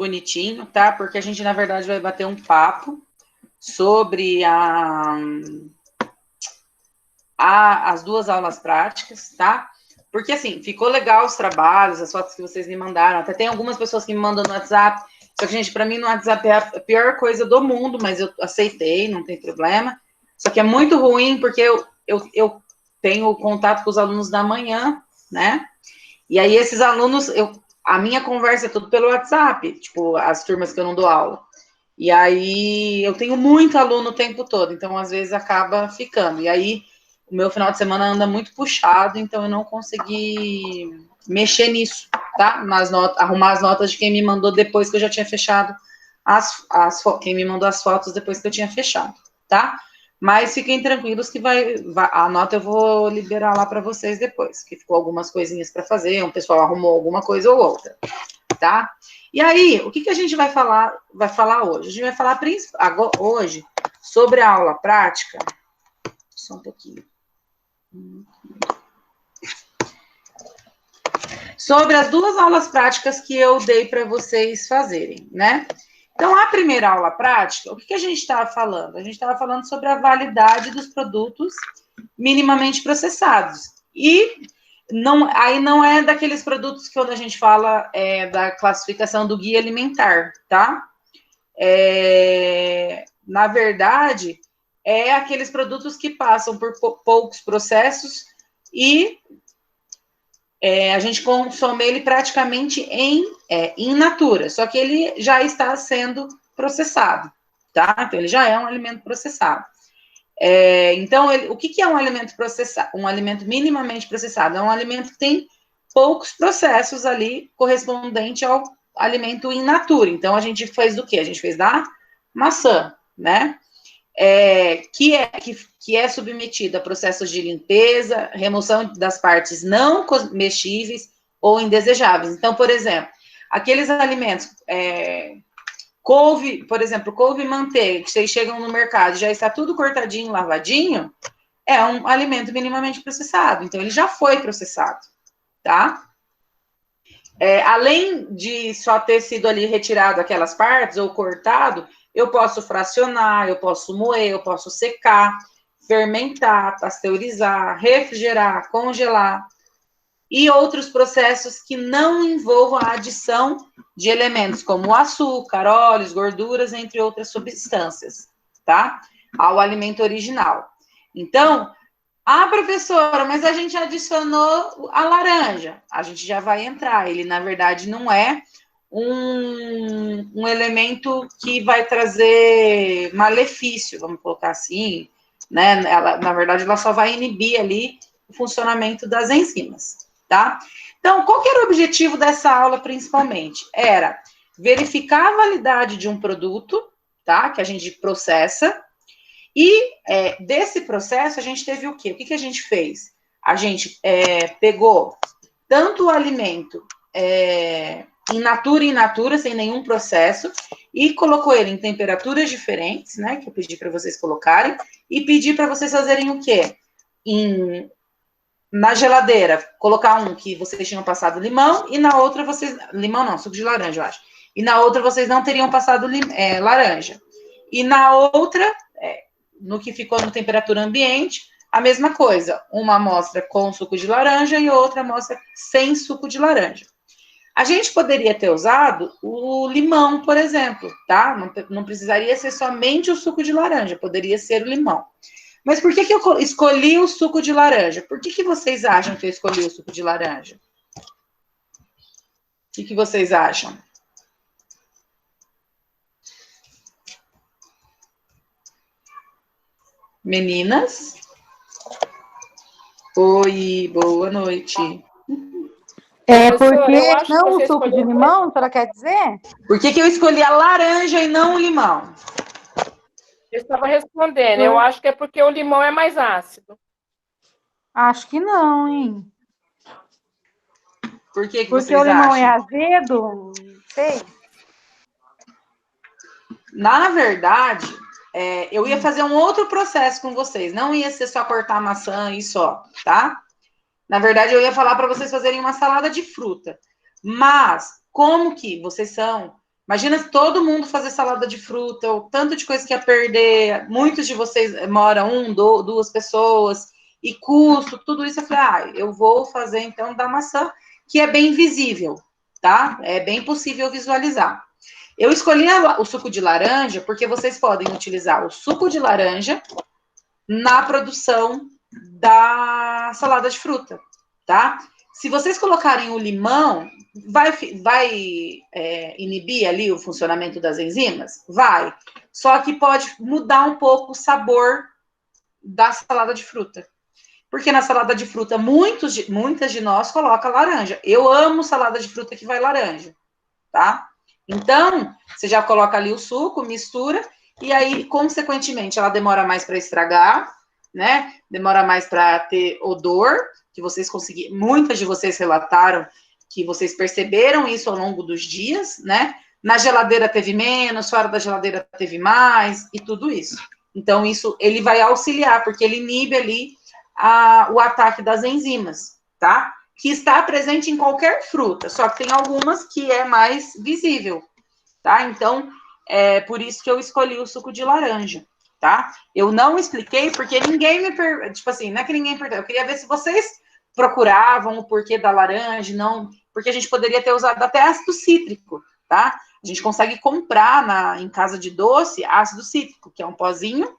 bonitinho, tá? Porque a gente, na verdade, vai bater um papo sobre as duas aulas práticas, tá? Porque, assim, ficou legal os trabalhos, as fotos que vocês me mandaram. Até tem algumas pessoas que me mandam no WhatsApp. Só que, gente, para mim, no WhatsApp é a pior coisa do mundo, mas eu aceitei, não tem problema. Só que é muito ruim, porque eu tenho contato com os alunos da manhã, né? E aí, esses alunos, a minha conversa é tudo pelo WhatsApp, tipo, as turmas que eu não dou aula. E aí, eu tenho muito aluno o tempo todo, então, às vezes, acaba ficando. E aí, o meu final de semana anda muito puxado, então eu não consegui mexer nisso, tá? Arrumar as notas de quem me mandou depois que eu já tinha fechado quem me mandou as fotos depois que eu tinha fechado, tá? Mas fiquem tranquilos que a nota eu vou liberar lá para vocês depois, que ficou algumas coisinhas para fazer, um pessoal arrumou alguma coisa ou outra, tá? E aí, o que a gente vai falar hoje? A gente vai falar hoje sobre a aula prática. Só um pouquinho. Sobre as duas aulas práticas que eu dei para vocês fazerem, né? Então, a primeira aula prática, o que a gente estava falando? A gente estava falando sobre a validade dos produtos minimamente processados. E aí não é daqueles produtos que quando a gente fala da classificação do guia alimentar, tá? Na verdade, é aqueles produtos que passam por poucos processos e a gente consome ele praticamente in natura, só que ele já está sendo processado, tá? Então, ele já é um alimento processado. Então, o que é um alimento processado? Um alimento minimamente processado é um alimento que tem poucos processos ali correspondente ao alimento in natura. Então, a gente fez do quê? A gente fez da maçã, né? Que é submetida a processos de limpeza, remoção das partes não comestíveis ou indesejáveis. Então, por exemplo, aqueles alimentos, couve, por exemplo, couve e manteiga, que vocês chegam no mercado e já está tudo cortadinho, lavadinho, é um alimento minimamente processado. Então, ele já foi processado, tá? Além de só ter sido ali retirado aquelas partes ou cortado, eu posso fracionar, eu posso moer, eu posso secar, fermentar, pasteurizar, refrigerar, congelar e outros processos que não envolvam a adição de elementos como açúcar, óleos, gorduras, entre outras substâncias, tá? Ao alimento original. Então, professora, mas a gente adicionou a laranja. A gente já vai entrar. Ele, na verdade, não é um elemento que vai trazer malefício, vamos colocar assim, né? Na verdade, ela só vai inibir ali o funcionamento das enzimas, tá? Então, qual que era o objetivo dessa aula, principalmente? Era verificar a validade de um produto, tá? Que a gente processa. E desse processo, a gente teve o quê? O que a gente fez? A gente pegou tanto o alimento in natura, sem nenhum processo, e colocou ele em temperaturas diferentes, né? Que eu pedi para vocês colocarem, e pedi para vocês fazerem o quê? Na geladeira, colocar um que vocês tinham passado limão, e na outra vocês... Limão não, suco de laranja, eu acho. E na outra vocês não teriam passado laranja. E na outra... no que ficou na temperatura ambiente, a mesma coisa. Uma amostra com suco de laranja e outra amostra sem suco de laranja. A gente poderia ter usado o limão, por exemplo, tá? Não precisaria ser somente o suco de laranja, poderia ser o limão. Mas por que eu escolhi o suco de laranja? Por que vocês acham que eu escolhi o suco de laranja? O que vocês acham? Meninas? Oi, boa noite. Porque não o suco de limão, a senhora quer dizer? Por que eu escolhi a laranja e não o limão? Eu estava respondendo, eu acho que é porque o limão é mais ácido. Acho que não, hein? Por que porque vocês o limão acham? é azedo? Sei. Na verdade, eu ia fazer um outro processo com vocês. Não ia ser só cortar a maçã e só, tá? Na verdade, eu ia falar para vocês fazerem uma salada de fruta. Mas, como que vocês são Imagina se todo mundo fazer salada de fruta, o tanto de coisa que ia perder. Muitos de vocês moram duas pessoas, e custo, tudo isso. Eu falei, eu vou fazer então da maçã, que é bem visível, tá? É bem possível visualizar. Eu escolhi o suco de laranja porque vocês podem utilizar o suco de laranja na produção da salada de fruta, tá? Se vocês colocarem o limão, vai inibir ali o funcionamento das enzimas? Vai. Só que pode mudar um pouco o sabor da salada de fruta. Porque na salada de fruta, muitas de nós colocam laranja. Eu amo salada de fruta que vai laranja, tá? Então, você já coloca ali o suco, mistura, e aí, consequentemente, ela demora mais para estragar, né? Demora mais para ter odor, que vocês conseguiram, muitas de vocês relataram que vocês perceberam isso ao longo dos dias, né? Na geladeira teve menos, fora da geladeira teve mais, e tudo isso. Então, isso, ele vai auxiliar, porque ele inibe ali o ataque das enzimas, tá? Que está presente em qualquer fruta, só que tem algumas que é mais visível, tá? Então, é por isso que eu escolhi o suco de laranja, tá? Eu não expliquei porque ninguém me perguntou, tipo assim, não é que ninguém perguntou, eu queria ver se vocês procuravam o porquê da laranja, não, porque a gente poderia ter usado até ácido cítrico, tá? A gente consegue comprar em casa de doce ácido cítrico, que é um pozinho,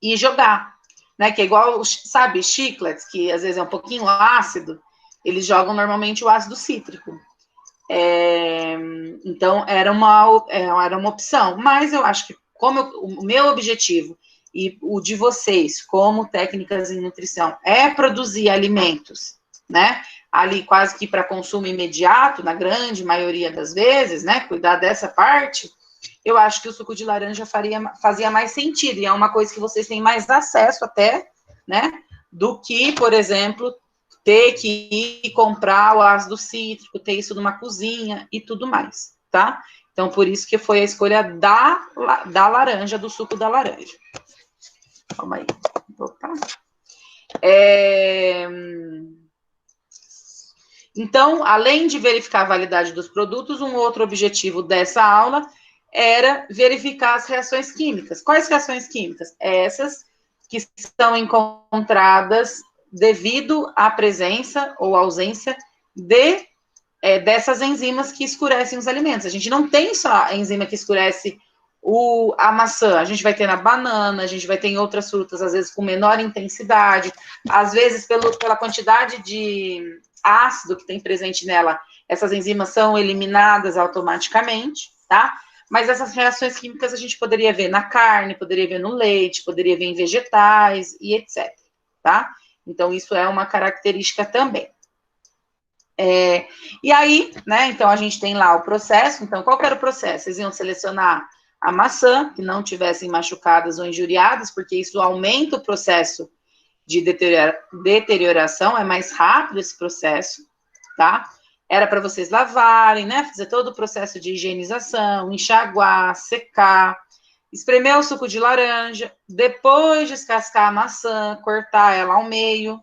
e jogar, né? Que é igual, sabe, chicletes, que às vezes é um pouquinho ácido, eles jogam normalmente o ácido cítrico. Então, era uma opção. Mas eu acho que, como o meu objetivo e o de vocês, como técnicas em nutrição, é produzir alimentos, né? Ali quase que para consumo imediato, na grande maioria das vezes, né? Cuidar dessa parte, eu acho que o suco de laranja fazia mais sentido. E é uma coisa que vocês têm mais acesso até, né? Do que, por exemplo, ter que ir comprar o ácido cítrico, ter isso numa cozinha e tudo mais, tá? Então, por isso que foi a escolha da laranja, do suco da laranja. Calma aí. Opa. Então, além de verificar a validade dos produtos, um outro objetivo dessa aula era verificar as reações químicas. Quais reações químicas? Essas que são encontradas devido à presença ou ausência dessas enzimas que escurecem os alimentos. A gente não tem só a enzima que escurece a maçã, a gente vai ter na banana, a gente vai ter em outras frutas, às vezes com menor intensidade, às vezes pela quantidade de ácido que tem presente nela, essas enzimas são eliminadas automaticamente, tá? Mas essas reações químicas a gente poderia ver na carne, poderia ver no leite, poderia ver em vegetais e etc, tá? Então, isso é uma característica também. E aí, né, então a gente tem lá o processo. Então, qual que era o processo? Vocês iam selecionar a maçã, que não tivessem machucadas ou injuriadas, porque isso aumenta o processo de deterioração, é mais rápido esse processo, tá? Era para vocês lavarem, né, fazer todo o processo de higienização, enxaguar, secar, espremer o suco de laranja, depois descascar a maçã, cortar ela ao meio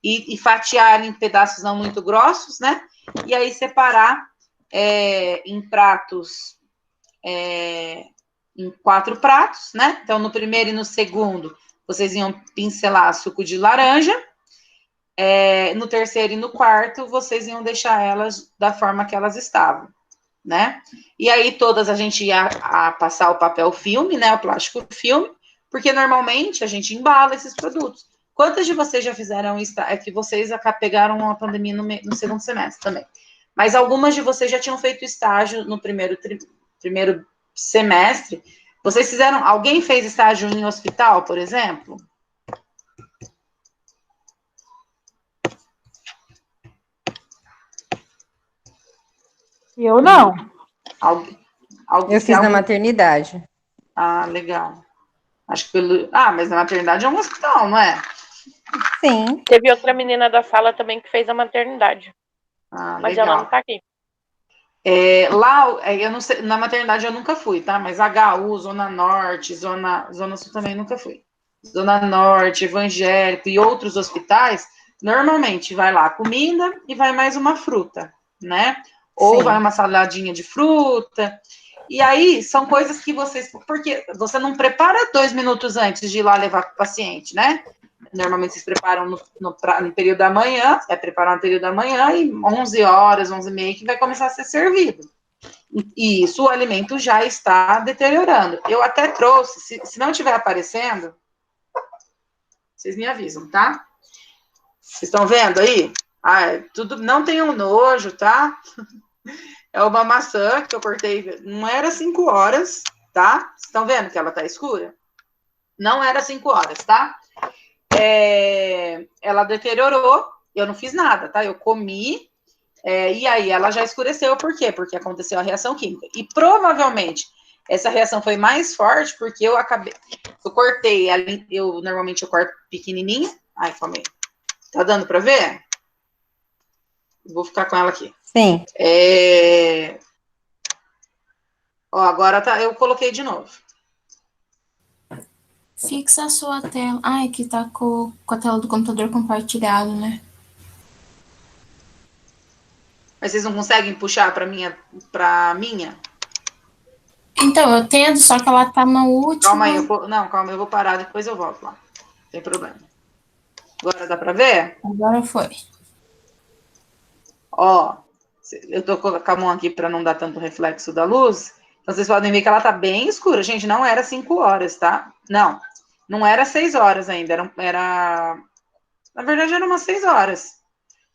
e fatiar em pedaços não muito grossos, né? E aí separar em pratos, em 4 pratos, né? Então, no primeiro e no segundo, vocês iam pincelar suco de laranja. No terceiro e no quarto, vocês iam deixar elas da forma que elas estavam, né? E aí, todas a gente ia passar o papel filme, né? O plástico filme, porque normalmente a gente embala esses produtos. Quantas de vocês já fizeram isso? É que vocês pegaram a pandemia no segundo semestre também. Mas algumas de vocês já tinham feito estágio no primeiro semestre. Vocês fizeram... Alguém fez estágio em hospital, por exemplo? Eu não. Eu fiz na maternidade. Ah, legal. Acho que mas na maternidade é um hospital, não é? Sim. Teve outra menina da sala também que fez a maternidade. Mas legal. ela não tá aqui. Lá, eu não sei, na maternidade eu nunca fui, tá? Mas HU, Zona Norte, Zona Sul também nunca fui. Zona Norte, Evangélico e outros hospitais, normalmente vai lá comida e vai mais uma fruta, né? Ou Sim. vai uma saladinha de fruta. E aí, são coisas que vocês... Porque você não prepara 2 minutos antes de ir lá levar para o paciente, né? Normalmente vocês preparam no período da manhã, vai preparar no período da manhã e 11 horas, 11h30 que vai começar a ser servido. E isso, o alimento já está deteriorando. Eu até trouxe, se não estiver aparecendo, vocês me avisam, tá? Vocês estão vendo aí? Tudo, não tenham nojo, tá? É uma maçã que eu cortei, não era 5 horas, tá? Vocês estão vendo que ela tá escura? Não era 5 horas, tá? Ela deteriorou, eu não fiz nada, tá? Eu comi, e aí ela já escureceu. Por quê? Porque aconteceu a reação química. E provavelmente essa reação foi mais forte porque eu cortei, normalmente eu corto pequenininha. Ai, calma aí. Tá dando pra ver? Vou ficar com ela aqui. Sim. Ó, agora tá, eu coloquei de novo. Fixa a sua tela. Ai, que tá com a tela do computador compartilhado, né? Mas vocês não conseguem puxar pra minha? Então, eu tento, só que ela tá na última. Calma aí, calma, eu vou parar, depois eu volto lá. Não tem problema. Agora dá pra ver? Agora foi. Ó, eu tô com a mão aqui pra não dar tanto reflexo da luz. Então, vocês podem ver que ela tá bem escura. Gente, não era 5 horas, tá? Não era 6 horas ainda. Na verdade, era umas 6 horas.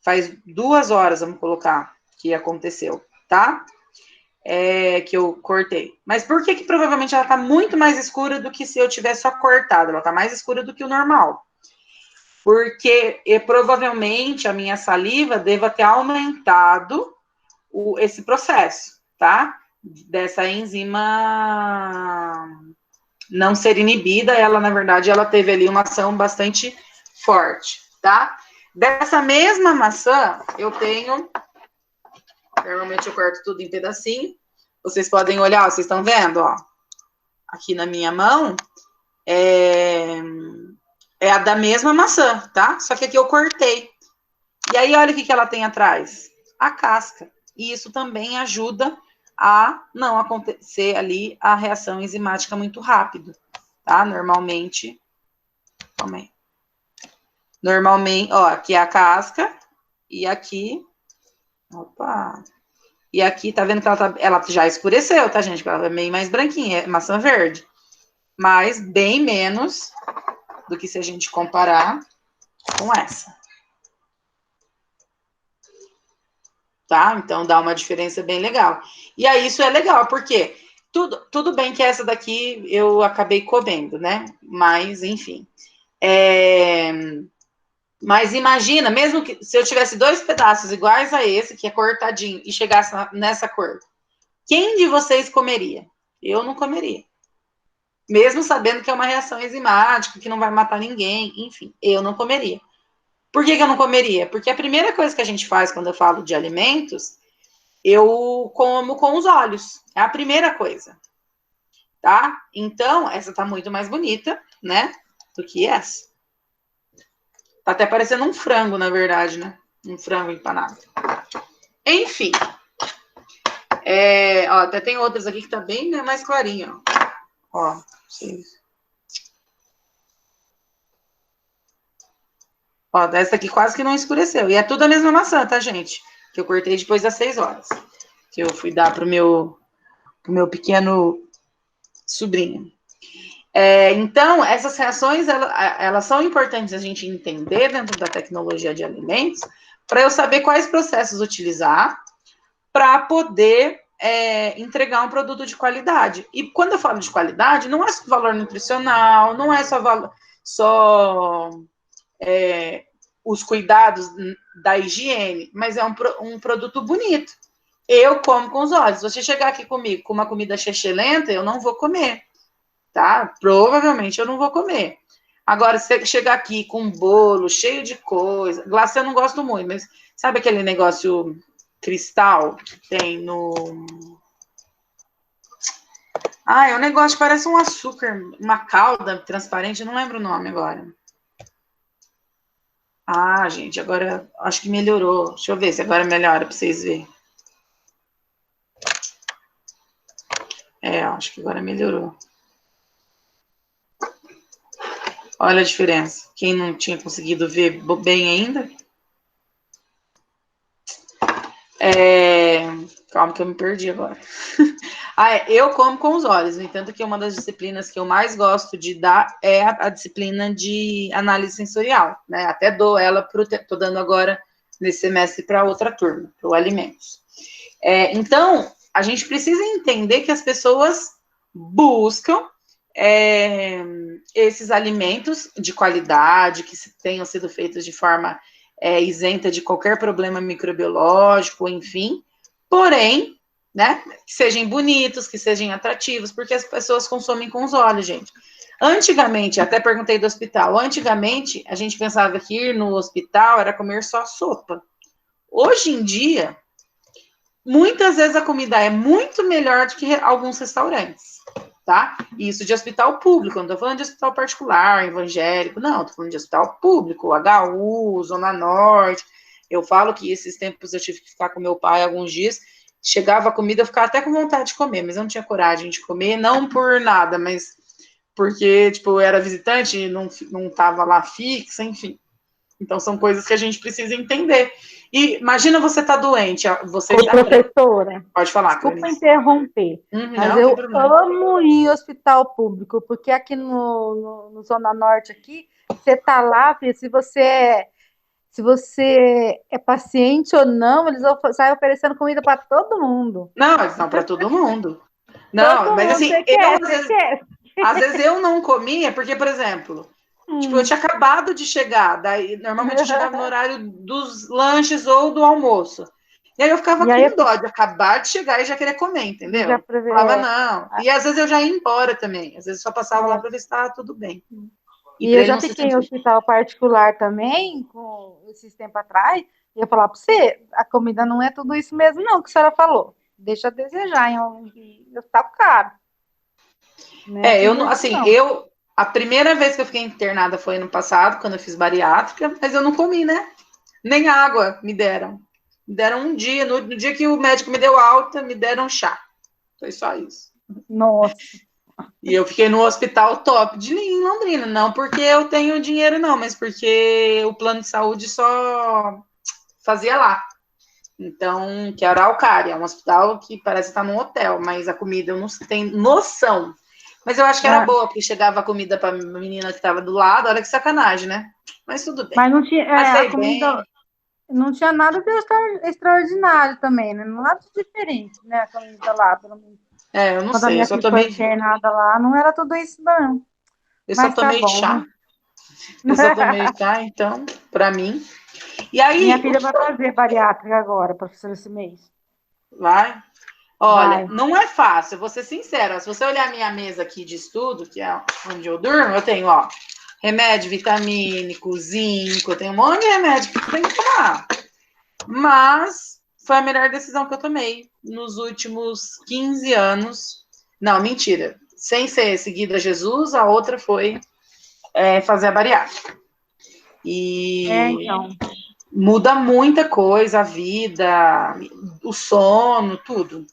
Faz 2 horas, vamos colocar, que aconteceu, tá? Que eu cortei. Mas por que provavelmente ela tá muito mais escura do que se eu tivesse só cortado? Ela tá mais escura do que o normal. Porque provavelmente a minha saliva deva ter aumentado esse processo, tá? Dessa enzima não ser inibida, ela, na verdade, ela teve ali uma ação bastante forte, tá? Dessa mesma maçã, eu tenho... Normalmente eu corto tudo em pedacinho. Vocês podem olhar, vocês estão vendo, ó? Aqui na minha mão, é a da mesma maçã, tá? Só que aqui eu cortei. E aí, olha o que ela tem atrás. A casca. E isso também ajuda a não acontecer ali a reação enzimática muito rápido, tá? Normalmente, calma aí. Normalmente, ó, aqui é a casca e aqui, opa, e aqui, tá vendo que ela já escureceu, tá, gente? Ela é meio mais branquinha, é maçã verde, mas bem menos do que se a gente comparar com essa. Tá? Então, dá uma diferença bem legal. E aí, isso é legal, porque tudo bem que essa daqui eu acabei comendo, né? Mas, enfim. Mas imagina, mesmo que se eu tivesse 2 pedaços iguais a esse, que é cortadinho, e chegasse nessa cor, quem de vocês comeria? Eu não comeria. Mesmo sabendo que é uma reação enzimática, que não vai matar ninguém, enfim, eu não comeria. Por que eu não comeria? Porque a primeira coisa que a gente faz quando eu falo de alimentos, eu como com os olhos. É a primeira coisa. Tá? Então, essa tá muito mais bonita, né? Do que essa. Tá até parecendo um frango, na verdade, né? Um frango empanado. Enfim. Ó, até tem outras aqui que tá bem mais clarinho, ó. Vocês... Ó, dessa aqui quase que não escureceu. E é tudo a mesma maçã, tá, gente? Que eu cortei depois das 6 horas. Que eu fui dar pro meu pequeno sobrinho. Então, essas reações, elas são importantes a gente entender dentro da tecnologia de alimentos, para eu saber quais processos utilizar para poder entregar um produto de qualidade. E quando eu falo de qualidade, não é só valor nutricional, não é só os cuidados da higiene, mas é um produto bonito. Eu como com os olhos. Se você chegar aqui comigo com uma comida chechelenta, eu não vou comer, tá? Provavelmente eu não vou comer. Agora, se você chegar aqui com um bolo cheio de coisa, glacê eu não gosto muito, mas sabe aquele negócio cristal que tem no... é um negócio que parece um açúcar, uma calda transparente, eu não lembro o nome agora. Gente, agora acho que melhorou. Deixa eu ver se agora melhora para vocês verem. Acho que agora melhorou. Olha a diferença. Quem não tinha conseguido ver bem ainda. Calma que eu me perdi agora. Eu como com os olhos. No entanto, que uma das disciplinas que eu mais gosto de dar é a disciplina de análise sensorial, né? Até dou ela tô dando agora nesse semestre para outra turma, para o alimentos. Então, a gente precisa entender que as pessoas buscam esses alimentos de qualidade, que tenham sido feitos de forma isenta de qualquer problema microbiológico, enfim, porém, né, que sejam bonitos, que sejam atrativos, porque as pessoas consomem com os olhos, gente. Antigamente, até perguntei do hospital, antigamente a gente pensava que ir no hospital era comer só sopa. Hoje em dia, muitas vezes a comida é muito melhor do que alguns restaurantes, tá? Isso de hospital público, não tô falando de hospital particular, evangélico, não, tô falando de hospital público, HU, Zona Norte. Eu falo que esses tempos eu tive que ficar com meu pai alguns dias, chegava a comida, eu ficava até com vontade de comer, mas eu não tinha coragem de comer, não por nada, mas porque, tipo, eu era visitante e não tava lá fixa, enfim. Então, são coisas que a gente precisa entender. E imagina você tá doente. Professora, pode falar, desculpa Clarice. Interromper, mas não, eu amo ir ao hospital público, porque aqui no Zona Norte, aqui, você tá lá, filha, se você é paciente ou não, eles saem oferecendo comida para todo mundo. Não, eles dão para todo mundo. Não, todo mas mundo, assim, às vezes eu não comia, porque, por exemplo, tipo, eu tinha acabado de chegar, daí normalmente eu chegava no horário dos lanches ou do almoço. E aí eu ficava com dó de acabar de chegar e já querer comer, entendeu? Já falava, não. E às vezes eu já ia embora também. Às vezes só passava lá para ver se estava tudo bem. E eu já fiquei em hospital particular também, com esses tempos atrás, e eu falar para você, a comida não é tudo isso mesmo, não, que a senhora falou. Deixa a desejar, em hospital caro. A primeira vez que eu fiquei internada foi ano passado, quando eu fiz bariátrica, mas eu não comi, né? Nem água me deram. Me deram um dia, no dia que o médico me deu alta, me deram chá. Foi só isso. Nossa. E eu fiquei no hospital top em Londrina, não porque eu tenho dinheiro, não, mas porque o plano de saúde só fazia lá. Então, que é Araucária, é um hospital que parece estar num hotel, mas a comida eu não tenho noção. Mas eu acho que era boa, porque chegava a comida para a menina que estava do lado, olha que sacanagem, né? Mas tudo bem. Mas não tinha, a comida não tinha nada de extraordinário também, né? Nada de diferente, né? A comida lá, pelo menos. Eu não sei, eu só tomei... internada lá, não era tudo isso, não. Eu só tomei chá. Eu só tomei chá, então, para mim. E aí... Minha filha vai fazer bariátrica agora, professora, esse mês. Vai? Olha, não é fácil, vou ser sincera. Se você olhar a minha mesa aqui de estudo, que é onde eu durmo, eu tenho, remédio vitamínico, zinco, eu tenho um monte de remédio que eu tenho que tomar. Mas foi a melhor decisão que eu tomei nos últimos 15 anos. Não, mentira. Sem ser seguida a Jesus, a outra foi fazer a bariátrica. E então. Muda muita coisa, a vida, o sono, tudo.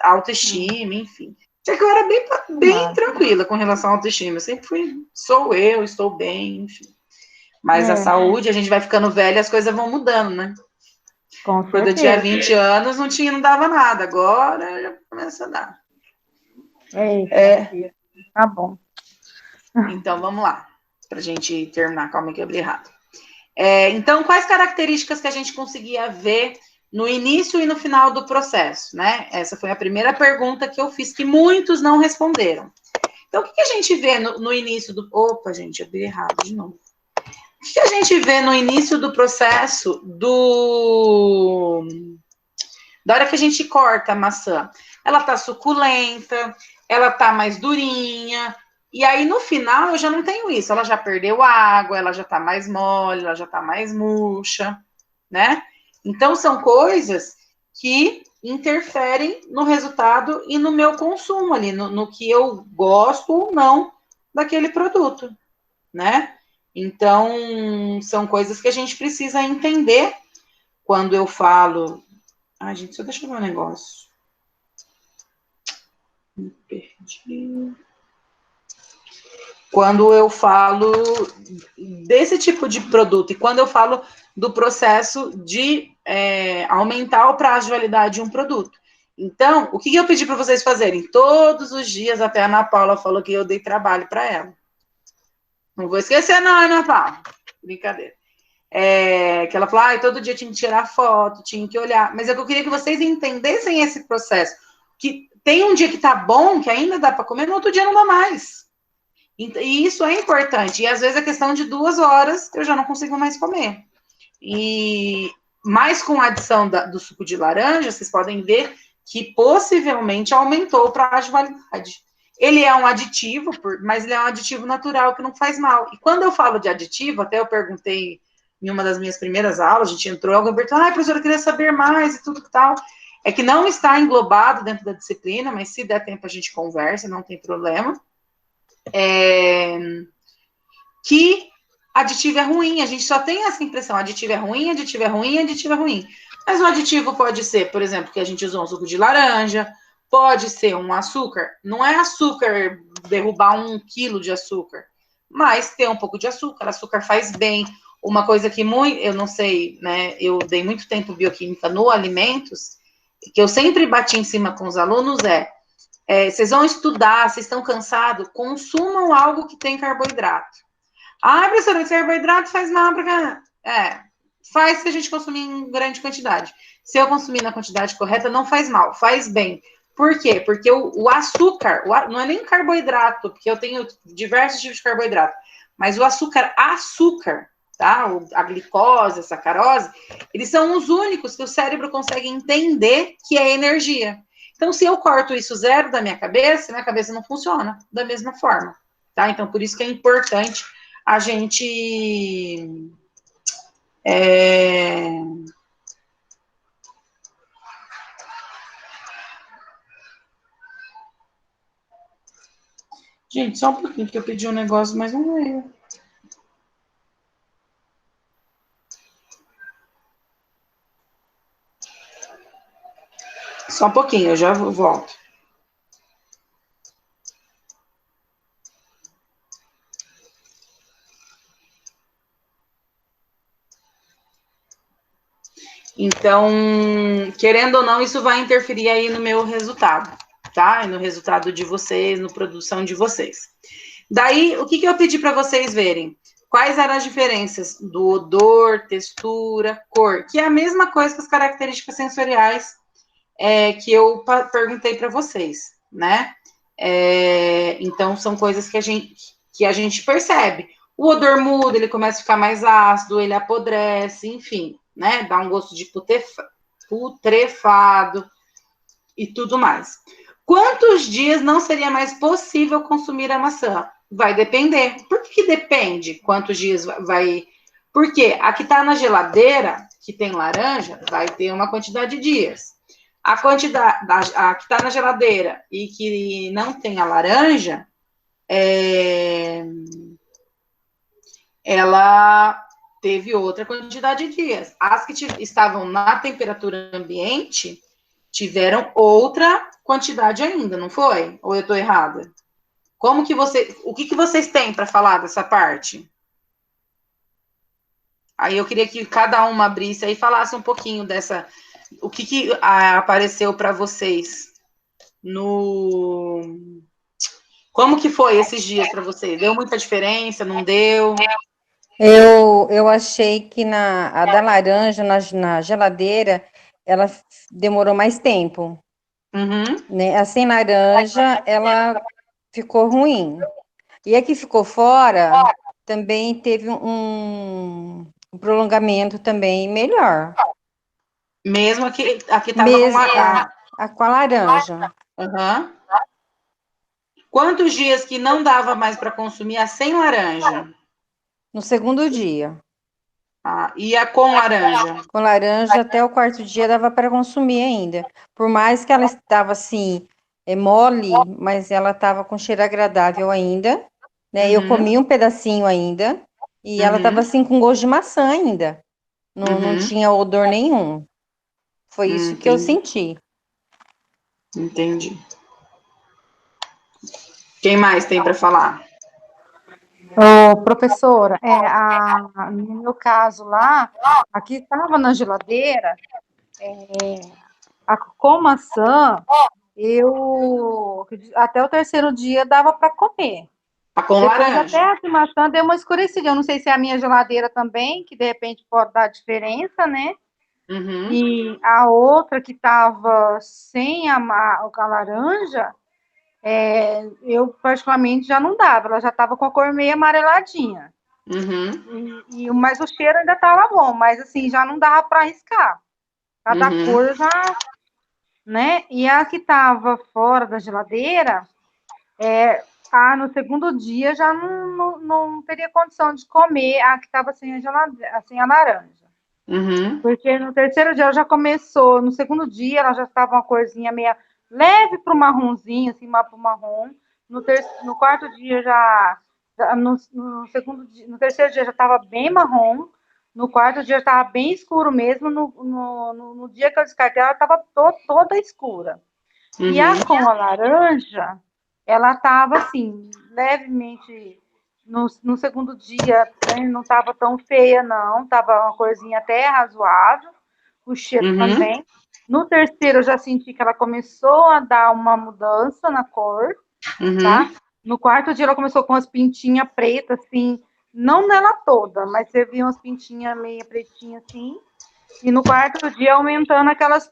A autoestima, enfim. Já que eu era bem tranquila com relação à autoestima. Eu sempre estou bem, enfim. Mas a saúde, a gente vai ficando velha, as coisas vão mudando, né? Quando eu tinha 20 anos, não dava nada. Agora já começa a dar. Tá bom. Então, vamos lá. Pra gente terminar. Calma que eu abri errado. Então, quais características que a gente conseguia ver no início e no final do processo, né? Essa foi a primeira pergunta que eu fiz, que muitos não responderam. Então, o que a gente vê no início do... Opa, gente, eu abri errado de novo. O que a gente vê no início do processo da hora que a gente corta a maçã? Ela tá suculenta, ela tá mais durinha, e aí, no final, eu já não tenho isso. Ela já perdeu água, ela já tá mais mole, ela já tá mais murcha, né? Então, são coisas que interferem no resultado e no meu consumo ali, no que eu gosto ou não daquele produto, né? Então, são coisas que a gente precisa entender quando eu falo... Ai, gente, deixa eu ver um negócio. Me perdi. Quando eu falo desse tipo de produto e quando eu falo do processo de aumentar o prazo de validade de um produto. Então, o que eu pedi para vocês fazerem? Todos os dias, até a Ana Paula falou que eu dei trabalho para ela. Não vou esquecer, não, Ana Paula. Brincadeira. Que ela falou, todo dia tinha que tirar foto, tinha que olhar. Mas eu queria que vocês entendessem esse processo. Que tem um dia que tá bom, que ainda dá para comer, no outro dia não dá mais. E isso é importante. E às vezes a questão de 2 horas eu já não consigo mais comer. Mas com a adição do suco de laranja, vocês podem ver que possivelmente aumentou o prazo de validade. Ele é um aditivo, mas ele é um aditivo natural que não faz mal. E quando eu falo de aditivo, até eu perguntei em uma das minhas primeiras aulas, a gente entrou, alguém perguntou, professora, eu queria saber mais e tudo que tal. É que não está englobado dentro da disciplina, mas se der tempo a gente conversa, não tem problema. Que aditivo é ruim, a gente só tem essa impressão, aditivo é ruim, aditivo é ruim, aditivo é ruim. Mas o aditivo pode ser, por exemplo, que a gente usou um suco de laranja, pode ser um açúcar, não é açúcar derrubar 1 quilo de açúcar, mas ter um pouco de açúcar, açúcar faz bem. Uma coisa que eu não sei, né, eu dei muito tempo bioquímica no alimentos, que eu sempre bati em cima com os alunos vocês vão estudar, vocês estão cansados, consumam algo que tem carboidrato. Professora, esse carboidrato faz mal para faz se a gente consumir em grande quantidade. Se eu consumir na quantidade correta, não faz mal, faz bem. Por quê? Porque o açúcar, não é nem carboidrato, porque eu tenho diversos tipos de carboidrato, mas o açúcar, tá? A glicose, a sacarose, eles são os únicos que o cérebro consegue entender que é energia. Então, se eu corto isso zero da minha cabeça não funciona da mesma forma, tá? Então, por isso que é importante a gente Gente, só um pouquinho que eu pedi um negócio, mas não veio. Só um pouquinho, eu já volto. Então, querendo ou não, isso vai interferir aí no meu resultado, tá? E no resultado de vocês, na produção de vocês. Daí, o que eu pedi para vocês verem? Quais eram as diferenças do odor, textura, cor, que é a mesma coisa que as características sensoriais que eu perguntei para vocês, né? Então, são coisas que a gente percebe. O odor muda, ele começa a ficar mais ácido, ele apodrece, enfim, né? Dá um gosto de putrefado e tudo mais. Quantos dias não seria mais possível consumir a maçã? Vai depender. Por que depende quantos dias vai? Porque a que está na geladeira, que tem laranja, vai ter uma quantidade de dias. A que está na geladeira e que não tem a laranja, ela teve outra quantidade de dias. As que estavam na temperatura ambiente tiveram outra quantidade ainda, não foi? Ou eu estou errada? O que vocês têm para falar dessa parte? Aí eu queria que cada uma abrisse aí e falasse um pouquinho dessa... O que apareceu para vocês Como que foi esses dias para vocês? Deu muita diferença? Não deu? Eu achei que a da laranja na geladeira, ela demorou mais tempo. Né? A sem laranja, ela ficou ruim. E a que ficou fora também teve um prolongamento também melhor. Mesmo aqui estava com a laranja. Quantos dias que não dava mais para consumir a sem laranja? No segundo dia. E a com laranja? Com laranja, até o 4º dia dava para consumir ainda. Por mais que ela estava assim, mole, mas ela estava com cheiro agradável ainda. Né? Eu comi um pedacinho ainda. E ela estava assim com gosto de maçã ainda. Não tinha odor nenhum. Foi isso que eu senti. Entendi. Quem mais tem para falar? Professora, no meu caso lá, aqui estava na geladeira, com maçã, até o terceiro dia dava para comer. Com depois laranja. Até a de maçã deu uma escurecidinha. Eu não sei se é a minha geladeira também, que de repente pode dar diferença, né? Uhum. E a outra que estava sem a laranja, eu particularmente já não dava, ela já estava com a cor meio amareladinha. Uhum. Mas o cheiro ainda estava bom, mas assim, já não dava para arriscar. Cada cor já, né? E a que estava fora da geladeira, no segundo dia já não teria condição de comer a que estava sem a laranja. Uhum. Porque no terceiro dia ela já começou, no segundo dia ela já estava uma corzinha meio leve para o marronzinho, assim, para o marrom. No quarto dia no terceiro dia já estava bem marrom. No quarto dia já estava bem escuro mesmo. No dia que eu descartei, ela estava toda escura. Uhum. E a com a laranja, ela estava assim, levemente. No segundo dia, né, não estava tão feia, não. Estava uma corzinha até razoável. O cheiro também. No terceiro, eu já senti que ela começou a dar uma mudança na cor, tá? No quarto dia, ela começou com as pintinhas pretas, assim, não nela toda, mas você via umas pintinhas meio pretinhas, assim. E no quarto dia, aumentando aquelas...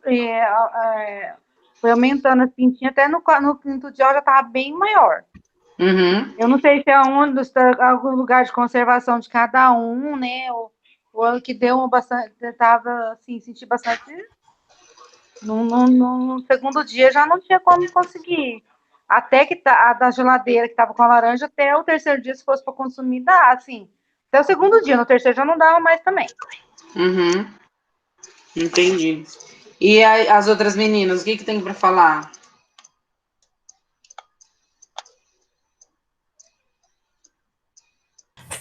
foi aumentando as pintinhas, até no quinto dia ela já estava bem maior. Eu não sei se é algum lugar de conservação de cada um, né? Ou que deu bastante... Tava, assim, senti bastante... No segundo dia já não tinha como conseguir. Até que a da geladeira que estava com a laranja, até o terceiro dia, se fosse para consumir, dá, assim. Até o segundo dia, no terceiro já não dava mais também. Entendi. E as outras meninas, o que tem para falar?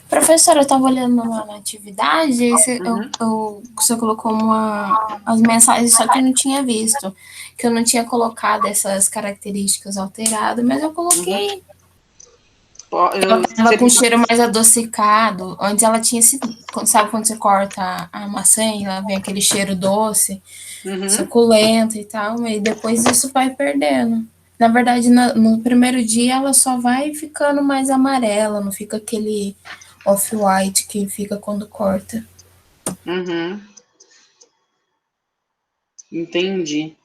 Professora, eu estava olhando lá na atividade, e você colocou as mensagens, só que eu não tinha visto, que eu não tinha colocado essas características alteradas, mas eu coloquei. Ela estava com cheiro mais adocicado. Antes ela tinha esse. Sabe quando você corta a maçã e ela vem aquele cheiro doce, suculento e tal, mas depois isso vai perdendo. Na verdade, no primeiro dia ela só vai ficando mais amarela, não fica aquele off-white que fica quando corta. Entendi.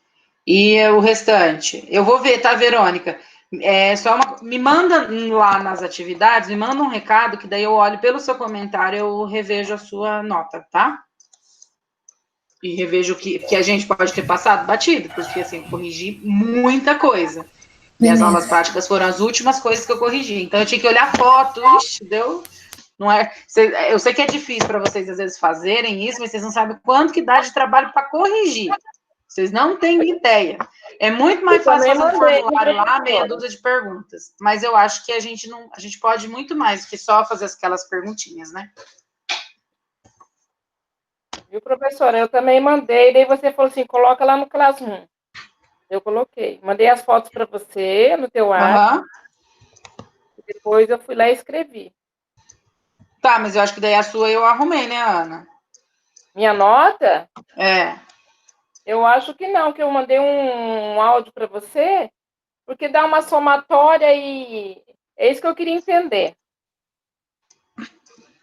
E o restante? Eu vou ver, tá, Verônica? Me manda lá nas atividades, me manda um recado, que daí eu olho pelo seu comentário, eu revejo a sua nota, tá? E revejo que a gente pode ter passado batido, porque assim, eu corrigi muita coisa. E as aulas práticas foram as últimas coisas que eu corrigi. Então eu tinha que olhar foto, deu. Não é, eu sei que é difícil para vocês às vezes fazerem isso, mas vocês não sabem quanto que dá de trabalho para corrigir. Vocês não têm ideia. É muito mais fácil fazer um formulário lá, meia dúzia de perguntas. Mas eu acho que a gente pode muito mais do que só fazer aquelas perguntinhas, né? Viu, professora? Eu também mandei, daí você falou assim, coloca lá no Classroom. Eu coloquei. Mandei as fotos para você no teu WhatsApp. Depois eu fui lá e escrevi. Tá, mas eu acho que daí a sua eu arrumei, né, Ana? Minha nota? É. Eu acho que não, que eu mandei um áudio para você, porque dá uma somatória e é isso que eu queria entender.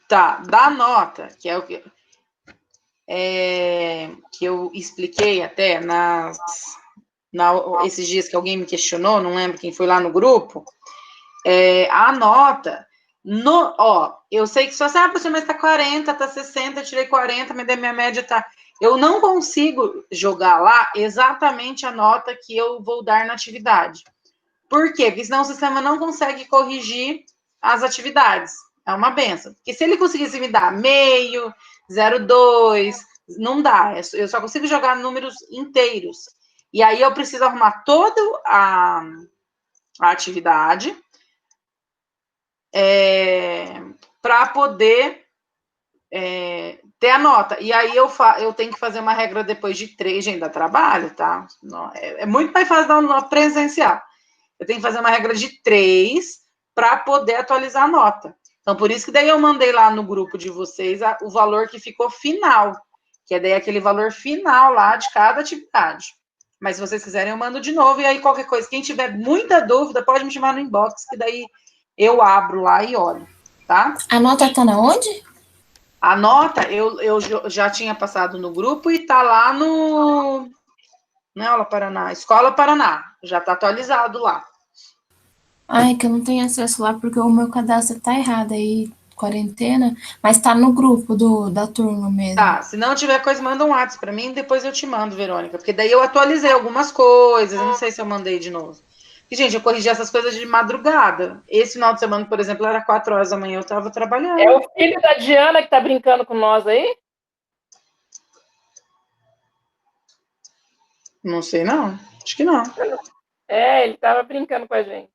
Tá, da nota, que é o que eu expliquei até esses dias que alguém me questionou, não lembro quem foi lá no grupo, a nota, eu sei que só se professor, mas tá 40, tá 60, eu tirei 40, mas da minha média tá... Eu não consigo jogar lá exatamente a nota que eu vou dar na atividade. Por quê? Porque senão o sistema não consegue corrigir as atividades. É uma benção. Porque se ele conseguisse me dar meio, 0,2, não dá. Eu só consigo jogar números inteiros. E aí eu preciso arrumar toda a atividade para poder ter a nota. E aí eu tenho que fazer uma regra depois de 3, gente, dá trabalho, tá? É muito mais fácil dar uma nota presencial. eu tenho que fazer uma regra de 3 para poder atualizar a nota. Então, por isso que daí eu mandei lá no grupo de vocês o valor que ficou final, que é daí aquele valor final lá de cada atividade. Mas se vocês quiserem, eu mando de novo, e aí qualquer coisa, quem tiver muita dúvida, pode me chamar no inbox, que daí eu abro lá e olho, tá? A nota tá na onde? A nota, eu já tinha passado no grupo e tá lá no... Não é Aula Paraná, Escola Paraná, já tá atualizado lá. Ai, que eu não tenho acesso lá porque o meu cadastro tá errado aí, quarentena, mas tá no grupo da turma mesmo. Tá, se não tiver coisa, manda um WhatsApp pra mim, depois eu te mando, Verônica, porque daí eu atualizei algumas coisas, eu não sei se eu mandei de novo. E, gente, eu corrigi essas coisas de madrugada. Esse final de semana, por exemplo, era 4 horas da manhã, eu tava trabalhando. É o filho da Diana que tá brincando com nós aí? Não sei, não. Acho que não. É, ele tava brincando com a gente.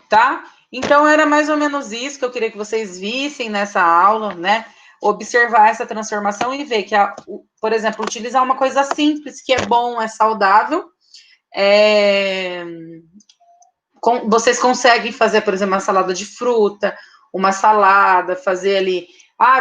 Tá? Então, era mais ou menos isso que eu queria que vocês vissem nessa aula, né? Observar essa transformação e ver que, por exemplo, utilizar uma coisa simples, que é bom, é saudável. Vocês conseguem fazer, por exemplo, uma salada de fruta, uma salada, fazer ali...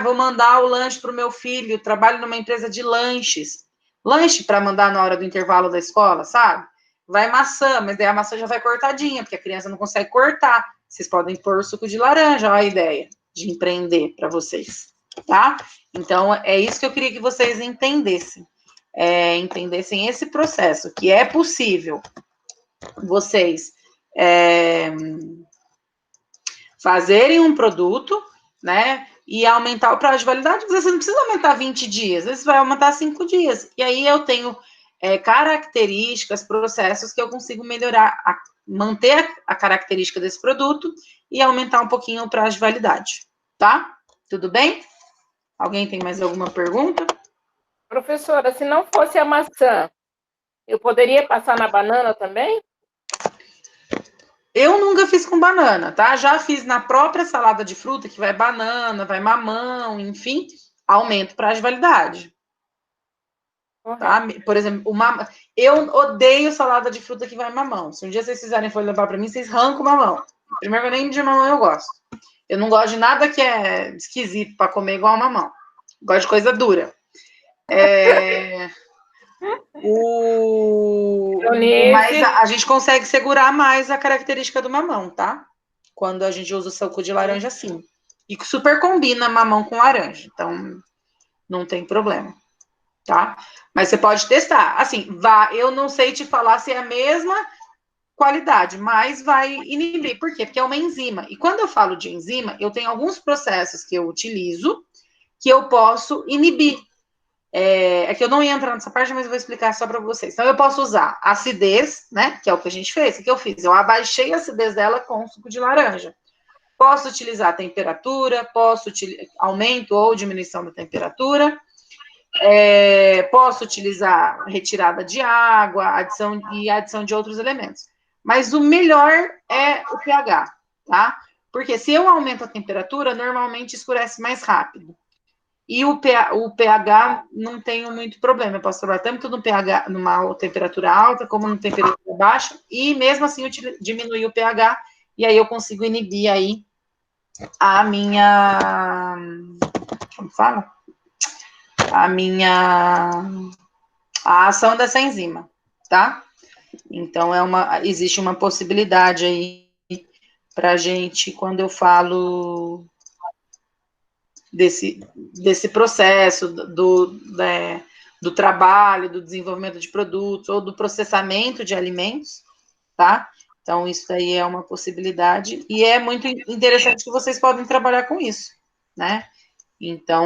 vou mandar o lanche para o meu filho, trabalho numa empresa de lanches. Lanche para mandar na hora do intervalo da escola, sabe? Vai maçã, mas daí a maçã já vai cortadinha, porque a criança não consegue cortar. Vocês podem pôr suco de laranja, olha a ideia de empreender para vocês, tá? Então, é isso que eu queria que vocês entendessem. Entendessem esse processo, que é possível vocês fazerem um produto, né, e aumentar o prazo de validade, mas você não precisa aumentar 20 dias, você vai aumentar 5 dias. E aí eu tenho características, processos que eu consigo melhorar, manter a característica desse produto e aumentar um pouquinho o prazo de validade, tá? Tudo bem? Alguém tem mais alguma pergunta? Professora, se não fosse a maçã, eu poderia passar na banana também? Eu nunca fiz com banana, tá? Já fiz na própria salada de fruta, que vai banana, vai mamão, enfim, aumenta o prazo de validade. Tá? Por exemplo, eu odeio salada de fruta que vai mamão. Se um dia vocês fizerem for levar para mim, vocês arrancam o mamão. Primeiro, nem de mamão eu gosto. Eu não gosto de nada que é esquisito para comer igual mamão. Gosto de coisa dura. Mas a gente consegue segurar mais a característica do mamão, tá? Quando a gente usa o suco de laranja assim. E super combina mamão com laranja. Então, não tem problema. Tá? Mas você pode testar. Assim, eu não sei te falar se é a mesma qualidade, mas vai inibir. Por quê? Porque é uma enzima. E quando eu falo de enzima, eu tenho alguns processos que eu utilizo que eu posso inibir. É que eu não ia entrar nessa parte, mas eu vou explicar só para vocês. Então, eu posso usar acidez, né? Que é o que a gente fez. O que eu fiz? Eu abaixei a acidez dela com suco de laranja. Posso utilizar a temperatura, aumento ou diminuição da temperatura. Posso utilizar retirada de água, adição de outros elementos. Mas o melhor é o pH, tá? Porque se eu aumento a temperatura, normalmente escurece mais rápido. E o pH não tenho muito problema. Eu posso trabalhar tanto no pH, numa temperatura alta, como numa temperatura baixa, e mesmo assim diminuir o pH, e aí eu consigo inibir aí a minha... Como fala? A ação dessa enzima, tá? Então, existe uma possibilidade aí pra gente, quando eu falo desse processo do trabalho, do desenvolvimento de produtos ou do processamento de alimentos, tá? Então, isso aí é uma possibilidade e é muito interessante que vocês podem trabalhar com isso, né? Então,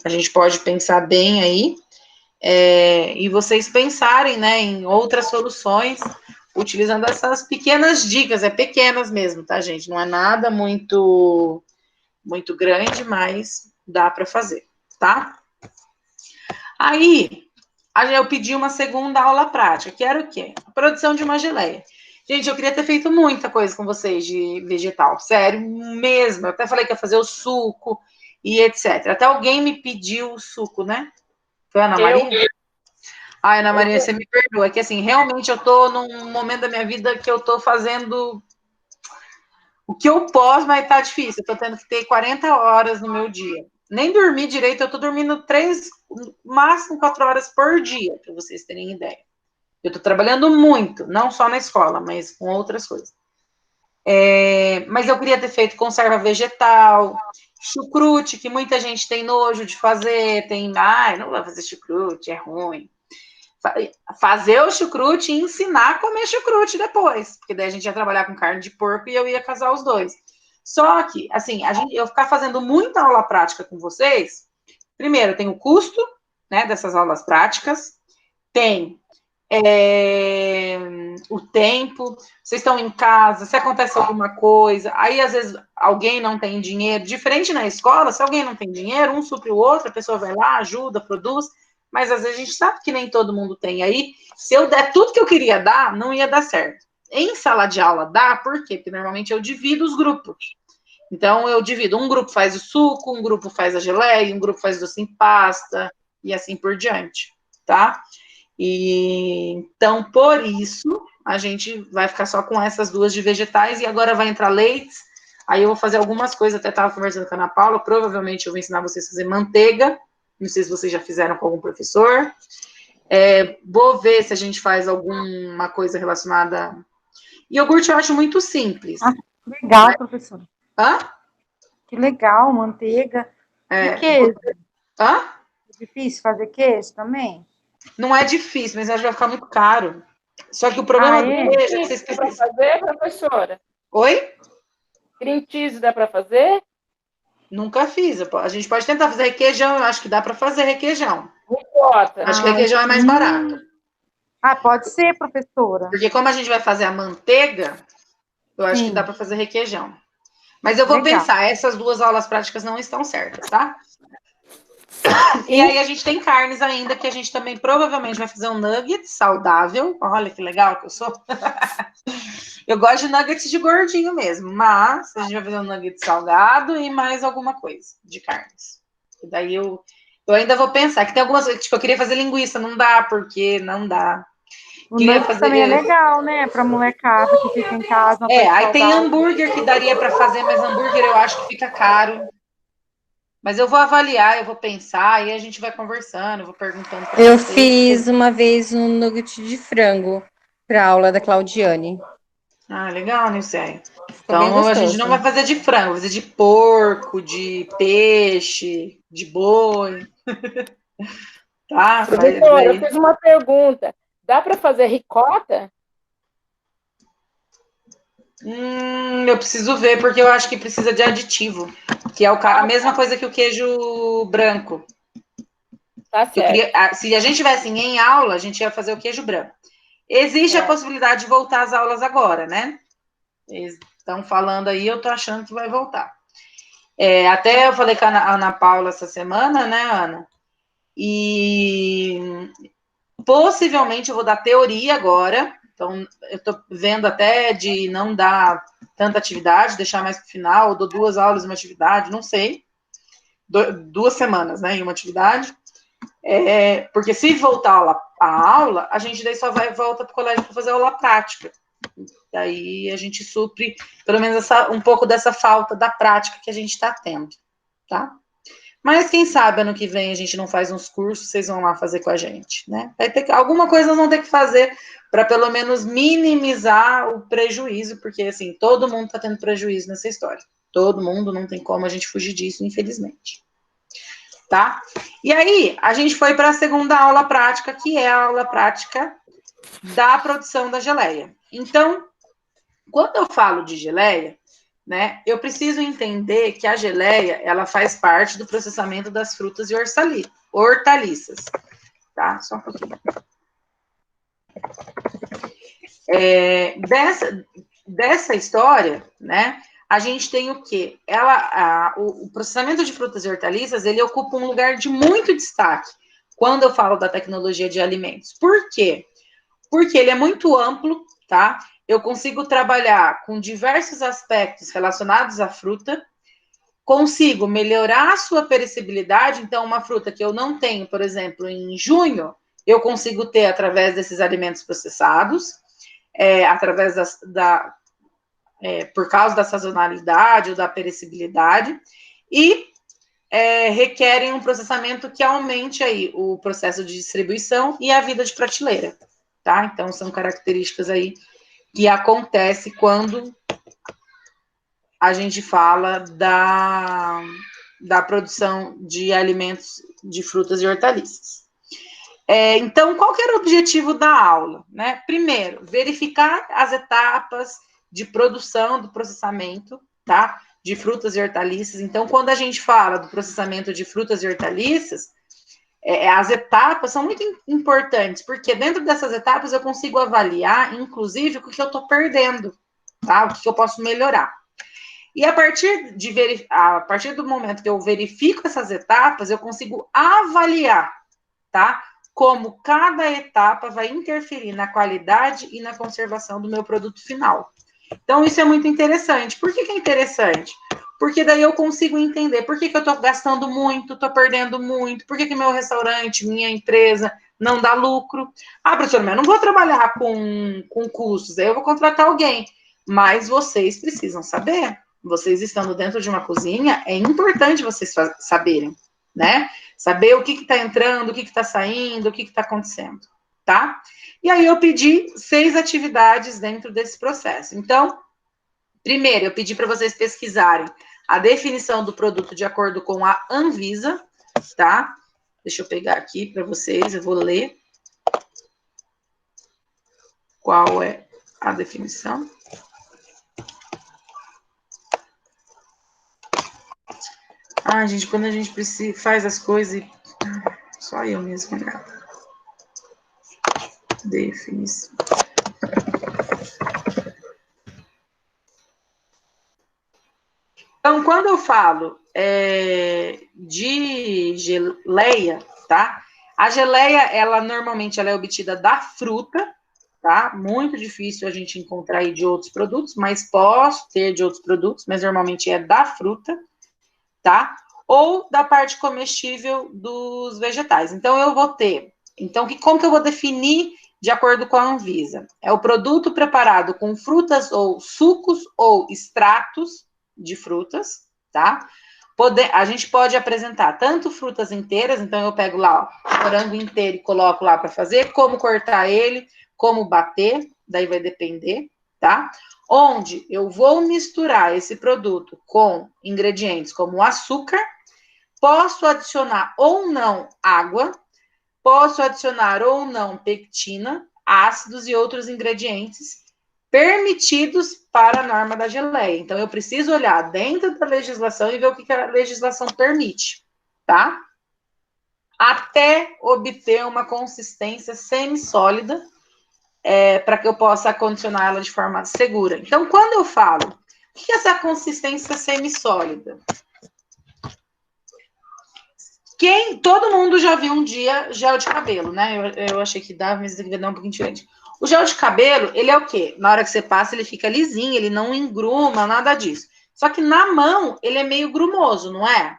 a gente pode pensar bem aí e vocês pensarem, né, em outras soluções utilizando essas pequenas dicas, pequenas mesmo, tá, gente? Não é nada muito grande, mas dá para fazer, tá? Aí, eu pedi uma segunda aula prática, que era o quê? A produção de uma geleia. Gente, eu queria ter feito muita coisa com vocês de vegetal, sério, mesmo. Eu até falei que ia fazer o suco e etc. Até alguém me pediu o suco, né? Foi a Ana Maria? Ai, Ana Maria, você me perdoa, é que assim, realmente eu tô num momento da minha vida que eu tô fazendo o que eu posso, mas tá difícil. Eu tô tendo que ter 40 horas no meu dia. Nem dormir direito, eu tô dormindo 3, máximo 4 horas por dia, para vocês terem ideia. Eu tô trabalhando muito, não só na escola, mas com outras coisas. Mas eu queria ter feito conserva vegetal, chucrute, que muita gente tem nojo de fazer, não vou fazer chucrute, é ruim. Fazer o chucrute e ensinar a comer chucrute depois, porque daí a gente ia trabalhar com carne de porco e eu ia casar os dois. Só que, assim, eu ficar fazendo muita aula prática com vocês, primeiro, tem o custo, né, dessas aulas práticas, tem o tempo, vocês estão em casa, se acontece alguma coisa, aí às vezes alguém não tem dinheiro, diferente na escola, se alguém não tem dinheiro, um supre o outro, a pessoa vai lá, ajuda, produz, mas às vezes a gente sabe que nem todo mundo tem. Aí, se eu der tudo que eu queria dar, não ia dar certo. Em sala de aula dá, por quê? Porque normalmente eu divido os grupos. Então, eu divido, um grupo faz o suco, um grupo faz a geleia, um grupo faz doce em pasta, e assim por diante, tá? Então, por isso, a gente vai ficar só com essas duas de vegetais, e agora vai entrar leites, aí eu vou fazer algumas coisas, até estava conversando com a Ana Paula, provavelmente eu vou ensinar vocês a fazer manteiga, não sei se vocês já fizeram com algum professor, vou ver se a gente faz alguma coisa relacionada... Iogurte eu acho muito simples. Ah, legal, professora. Hã? Que legal, manteiga. E queijo? Hã? É difícil fazer queijo também? Não é difícil, mas acho que vai ficar muito caro. Só que o problema do queijo é que vocês precisam... Dá para fazer, professora? Oi? Cream cheese dá para fazer? Nunca fiz. A gente pode tentar fazer requeijão, eu acho que dá para fazer requeijão. Ricota. Acho que requeijão é mais barato. Ah, pode ser, professora. Porque como a gente vai fazer a manteiga, eu acho que dá para fazer requeijão. Mas eu vou pensar, essas duas aulas práticas não estão certas, tá? E aí a gente tem carnes ainda, que a gente também provavelmente vai fazer um nugget saudável. Olha que legal que eu sou. Eu gosto de nuggets de gordinho mesmo, mas a gente vai fazer um nugget salgado e mais alguma coisa de carnes. E daí eu ainda vou pensar, que tem algumas coisas, tipo, eu queria fazer linguiça, não dá, porque não dá. O nugget também é legal, né, pra molecada que fica em casa. Aí tem hambúrguer que daria para fazer, mas hambúrguer eu acho que fica caro. Mas eu vou avaliar, eu vou pensar, e a gente vai conversando, eu vou perguntando para vocês. Eu fiz uma vez um nugget de frango para aula da Claudiane. Ah, legal, Nilceia. Então, a gente não vai fazer de frango, vai fazer de porco, de peixe, de boi. Tá? Professor, eu fiz uma pergunta. Dá para fazer ricota? Eu preciso ver, porque eu acho que precisa de aditivo, que é a mesma coisa que o queijo branco. Tá certo. Se a gente tivesse em aula, a gente ia fazer o queijo branco. Existe a possibilidade de voltar às aulas agora, né? Eles estão falando aí, eu tô achando que vai voltar. Até eu falei com a Ana Paula essa semana, né, Ana? E possivelmente eu vou dar teoria agora. Então, eu tô vendo até de não dar tanta atividade, deixar mais para o final, ou dou 2 aulas em uma atividade, não sei. 2 semanas, né, em uma atividade. Porque se voltar a aula, a gente daí só volta para o colégio para fazer aula prática. Daí a gente supre, pelo menos, um pouco dessa falta da prática que a gente está tendo, tá? Mas quem sabe ano que vem a gente não faz uns cursos, vocês vão lá fazer com a gente, né? Alguma coisa nós vamos ter que fazer para pelo menos minimizar o prejuízo, porque assim, todo mundo está tendo prejuízo nessa história. Todo mundo, não tem como a gente fugir disso, infelizmente. Tá? E aí, a gente foi para a segunda aula prática, que é a aula prática da produção da geleia. Então, quando eu falo de geleia, né, eu preciso entender que a geleia, ela faz parte do processamento das frutas e hortaliças. Tá? Só um pouquinho. Dessa história, né, a gente tem o quê? O processamento de frutas e hortaliças, ele ocupa um lugar de muito destaque quando eu falo da tecnologia de alimentos. Por quê? Porque ele é muito amplo, tá? Eu consigo trabalhar com diversos aspectos relacionados à fruta, consigo melhorar a sua perecibilidade. Então, uma fruta que eu não tenho, por exemplo, em junho, eu consigo ter através desses alimentos processados, através por causa da sazonalidade ou da perecibilidade, e requerem um processamento que aumente aí o processo de distribuição e a vida de prateleira, tá? Então, são características aí que acontecem quando a gente fala da produção de alimentos de frutas e hortaliças. Então, qual que era o objetivo da aula, né? Primeiro, verificar as etapas de produção do processamento, tá? De frutas e hortaliças. Então, quando a gente fala do processamento de frutas e hortaliças, as etapas são muito importantes, porque dentro dessas etapas eu consigo avaliar, inclusive, o que eu estou perdendo, tá? O que eu posso melhorar. E a partir do momento que eu verifico essas etapas, eu consigo avaliar, tá? Como cada etapa vai interferir na qualidade e na conservação do meu produto final. Então, isso é muito interessante. Por que é interessante? Porque daí eu consigo entender por que eu estou gastando muito, estou perdendo muito, por que meu restaurante, minha empresa não dá lucro. Ah, professor, mas eu não vou trabalhar com custos, aí eu vou contratar alguém. Mas vocês precisam saber. Vocês estando dentro de uma cozinha, é importante vocês saberem, né? Saber o que está entrando, o que está saindo, o que está acontecendo, tá? E aí eu pedi 6 atividades dentro desse processo. Então, primeiro, eu pedi para vocês pesquisarem a definição do produto de acordo com a Anvisa, tá? Deixa eu pegar aqui para vocês, eu vou ler qual é a definição. Ah, gente, quando a gente faz as coisas, só eu mesmo, né? Definição. Então, quando eu falo de geleia, tá? A geleia, ela normalmente é obtida da fruta, tá? Muito difícil a gente encontrar aí de outros produtos, mas posso ter de outros produtos, mas normalmente é da fruta, tá? Ou da parte comestível dos vegetais. Então, eu vou ter... Então, como que eu vou definir de acordo com a Anvisa? É o produto preparado com frutas ou sucos ou extratos de frutas, tá? A gente pode apresentar tanto frutas inteiras, então eu pego lá o morango inteiro e coloco lá para fazer, como cortar ele, como bater, daí vai depender, tá? Onde eu vou misturar esse produto com ingredientes como açúcar, posso adicionar ou não água, posso adicionar ou não pectina, ácidos e outros ingredientes permitidos para a norma da geleia. Então, eu preciso olhar dentro da legislação e ver o que a legislação permite, tá? Até obter uma consistência semissólida, para que eu possa acondicionar ela de forma segura. Então, quando eu falo, o que é essa consistência semissólida? Todo mundo já viu um dia gel de cabelo, né? Eu achei que dava, mas aqui vai dar um pouquinho diferente. O gel de cabelo, ele é o quê? Na hora que você passa, ele fica lisinho, ele não engruma, nada disso. Só que na mão, ele é meio grumoso, não é?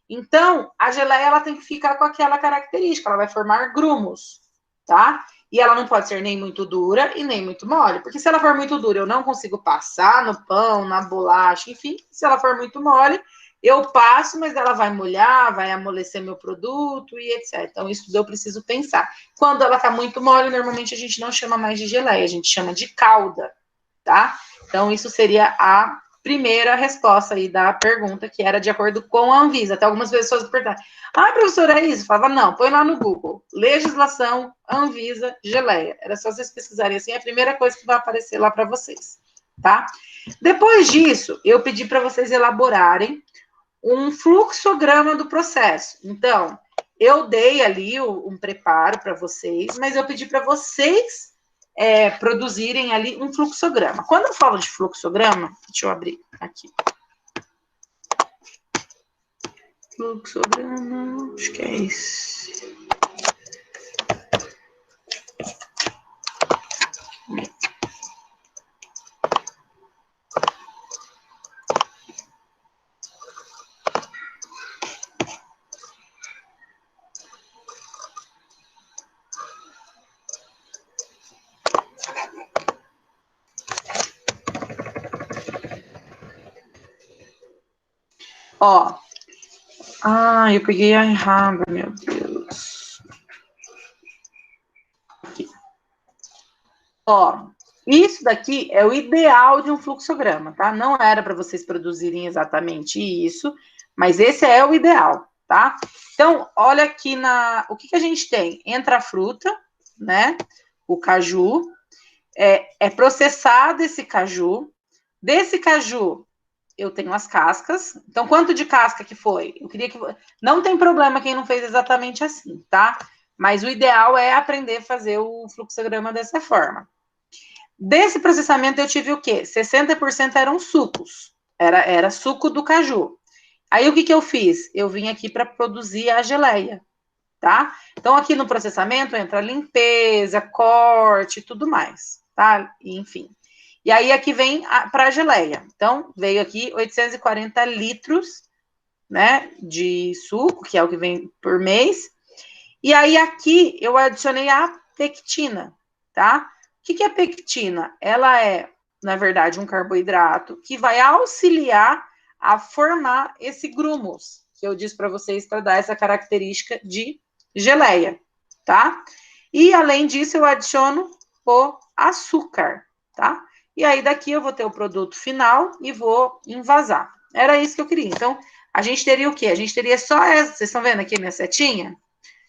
Então, a geleia, ela tem que ficar com aquela característica, ela vai formar grumos, tá? E ela não pode ser nem muito dura e nem muito mole, porque se ela for muito dura, eu não consigo passar no pão, na bolacha, enfim. Se ela for muito mole, eu passo, mas ela vai molhar, vai amolecer meu produto e etc. Então, isso eu preciso pensar. Quando ela tá muito mole, normalmente a gente não chama mais de geleia, a gente chama de calda, tá? Então, isso seria a primeira resposta aí da pergunta, que era de acordo com a Anvisa. Até algumas pessoas perguntaram, professora, é isso? Eu falava, não, põe lá no Google, legislação, Anvisa, geleia. Era só vocês pesquisarem assim, é a primeira coisa que vai aparecer lá para vocês, tá? Depois disso, eu pedi para vocês elaborarem um fluxograma do processo. Então, eu dei ali um preparo para vocês, mas eu pedi para vocês produzirem ali um fluxograma. Quando eu falo de fluxograma, deixa eu abrir aqui. Fluxograma, acho que é esse. Ó. Ah, eu peguei a errada, meu Deus. Aqui. Ó, isso daqui é o ideal de um fluxograma, tá? Não era para vocês produzirem exatamente isso, mas esse é o ideal, tá? Então, olha aqui o que a gente tem? Entra a fruta, né? O caju. É processado esse caju. Desse caju, eu tenho as cascas. Então, quanto de casca que foi? Eu queria que... Não tem problema quem não fez exatamente assim, tá? Mas o ideal é aprender a fazer o fluxograma dessa forma. Desse processamento, eu tive o quê? 60% eram sucos. Era suco do caju. Aí, o que eu fiz? Eu vim aqui para produzir a geleia, tá? Então, aqui no processamento entra limpeza, corte, tudo mais, tá? Enfim. E aí, aqui vem para a geleia. Então, veio aqui 840 litros, né, de suco, que é o que vem por mês. E aí, aqui, eu adicionei a pectina, tá? O que é a pectina? Ela é, na verdade, um carboidrato que vai auxiliar a formar esse grumos, que eu disse para vocês para dar essa característica de geleia, tá? E, além disso, eu adiciono o açúcar, tá? E aí, daqui eu vou ter o produto final e vou envasar. Era isso que eu queria. Então, a gente teria o quê? A gente teria só essa... Vocês estão vendo aqui a minha setinha?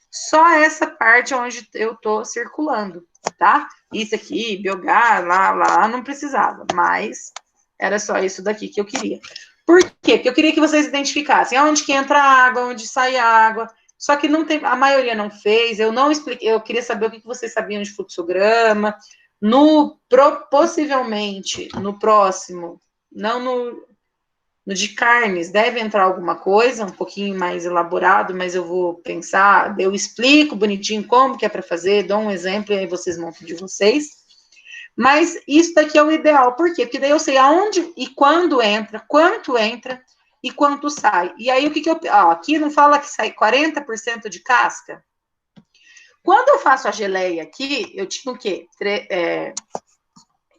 Só essa parte onde eu tô circulando, tá? Isso aqui, biogás, lá, não precisava. Mas era só isso daqui que eu queria. Por quê? Porque eu queria que vocês identificassem onde que entra a água, onde sai a água. Só que não tem, a maioria não fez, eu não expliquei, eu queria saber o que vocês sabiam de fluxograma. Possivelmente, no próximo, não no de carnes, deve entrar alguma coisa, um pouquinho mais elaborado, mas eu vou pensar, eu explico bonitinho como que é para fazer, dou um exemplo e aí vocês montam de vocês. Mas isso daqui é o ideal, por quê? Porque daí eu sei aonde e quando entra, quanto entra e quanto sai. E aí o que eu... Ó, aqui não fala que sai 40% de casca? Quando eu faço a geleia aqui, eu tinha o quê?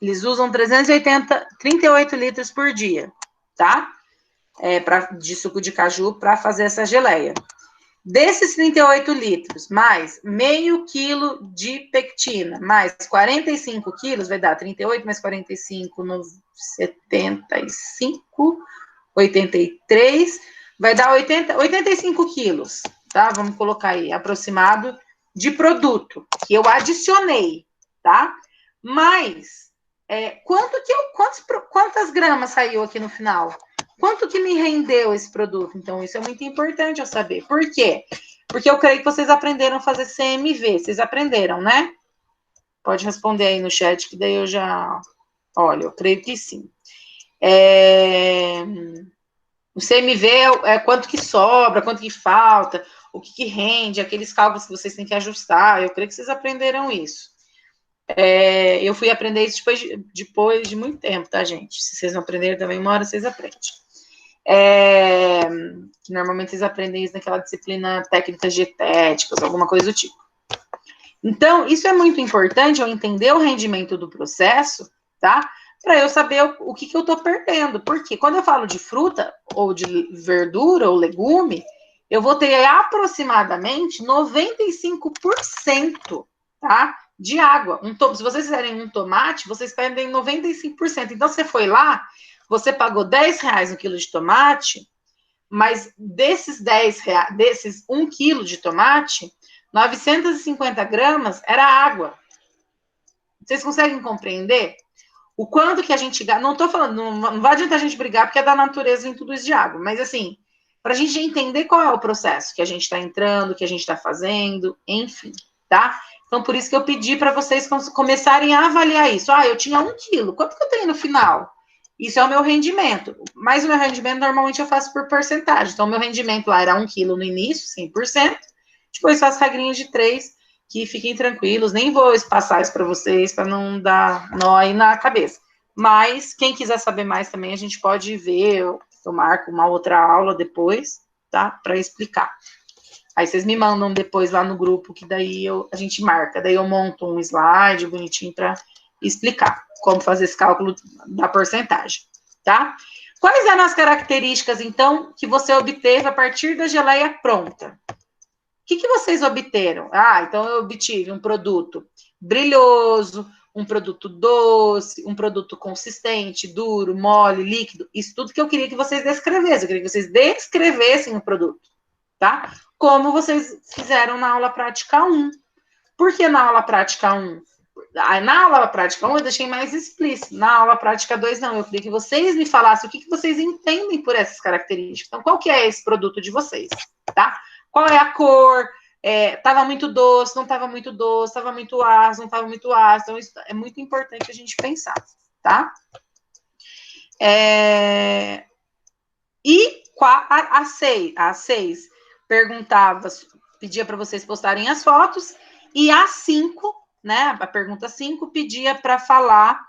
Eles usam 38 litros por dia, tá? De suco de caju para fazer essa geleia. Desses 38 litros, mais meio quilo de pectina, mais 45 quilos, vai dar 38 mais 45 no 75, 83, vai dar 85 quilos, tá? Vamos colocar aí, aproximado de produto, que eu adicionei, tá? Mas, quantas gramas saiu aqui no final? Quanto que me rendeu esse produto? Então, isso é muito importante eu saber. Por quê? Porque eu creio que vocês aprenderam a fazer CMV. Vocês aprenderam, né? Pode responder aí no chat, que daí eu já... Olha, eu creio que sim. O CMV é quanto que sobra, quanto que falta, o que rende, aqueles cálculos que vocês têm que ajustar. Eu creio que vocês aprenderam isso. Eu fui aprender isso depois de muito tempo, tá, gente? Se vocês não aprenderam também, uma hora vocês aprendem. Que normalmente vocês aprendem isso naquela disciplina técnicas dietéticas, alguma coisa do tipo. Então, isso é muito importante, eu entender o rendimento do processo, tá? Para eu saber o que eu tô perdendo. Porque quando eu falo de fruta, ou de verdura, ou legume, eu vou ter aproximadamente 95%, tá? De água. Se vocês fizerem um tomate, vocês perdem 95%. Então, você foi lá, você pagou R$10 no quilo de tomate, mas desses R$10, desses 1 quilo de tomate, 950 gramas era água. Vocês conseguem compreender? O quanto que a gente gasta? Não tô falando, não vai adiantar a gente brigar, porque é da natureza em tudo isso de água, mas assim, para a gente entender qual é o processo que a gente está entrando, que a gente está fazendo, enfim, tá? Então, por isso que eu pedi para vocês começarem a avaliar isso. Eu tinha 1 quilo, quanto que eu tenho no final? Isso é o meu rendimento. Mas o meu rendimento, normalmente, eu faço por porcentagem. Então, o meu rendimento lá era 1 quilo no início, 100%. Depois, faço regrinhas de 3, que fiquem tranquilos. Nem vou passar isso para vocês, para não dar nó aí na cabeça. Mas, quem quiser saber mais também, a gente pode ver. Eu marco uma outra aula depois, tá? Para explicar. Aí, vocês me mandam depois lá no grupo, que daí a gente marca. Daí, eu monto um slide bonitinho para explicar como fazer esse cálculo da porcentagem, tá? Quais eram as características, então, que você obteve a partir da geleia pronta? O que vocês obteram? Então eu obtive um produto brilhoso, um produto doce, um produto consistente, duro, mole, líquido. Isso tudo que eu queria que vocês descrevessem. Eu queria que vocês descrevessem o produto, tá? Como vocês fizeram na aula prática 1. Por que na aula prática 1? Na aula prática 1 eu deixei mais explícito. Na aula prática 2, não. Eu queria que vocês me falassem o que vocês entendem por essas características. Então, qual que é esse produto de vocês, tá? Qual é a cor? Estava muito doce, não estava muito doce, estava muito ácido, não estava muito ácido. Então, isso é muito importante a gente pensar, tá? E a 6 perguntava, pedia para vocês postarem as fotos, e a 5, né, a pergunta 5, pedia para falar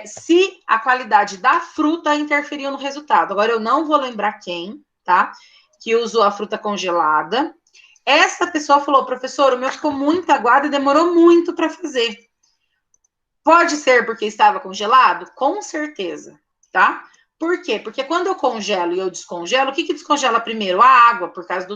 se a qualidade da fruta interferiu no resultado. Agora, eu não vou lembrar quem, tá? Que usou a fruta congelada. Essa pessoa falou, professor, o meu ficou muito aguado e demorou muito para fazer. Pode ser porque estava congelado? Com certeza, tá? Por quê? Porque quando eu congelo e eu descongelo, o que descongela primeiro? A água, por causa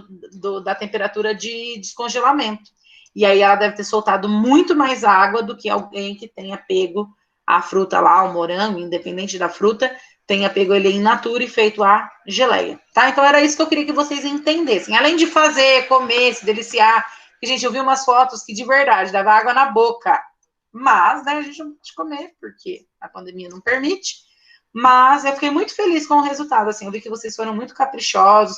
da temperatura de descongelamento. E aí ela deve ter soltado muito mais água do que alguém que tenha pego a fruta lá, o morango, independente da fruta, tenha pego ele in natura e feito a geleia, tá? Então era isso que eu queria que vocês entendessem. Além de fazer, comer, se deliciar, gente, eu vi umas fotos que de verdade dava água na boca, mas, né, a gente não pode comer, porque a pandemia não permite, mas eu fiquei muito feliz com o resultado, assim, eu vi que vocês foram muito caprichosos,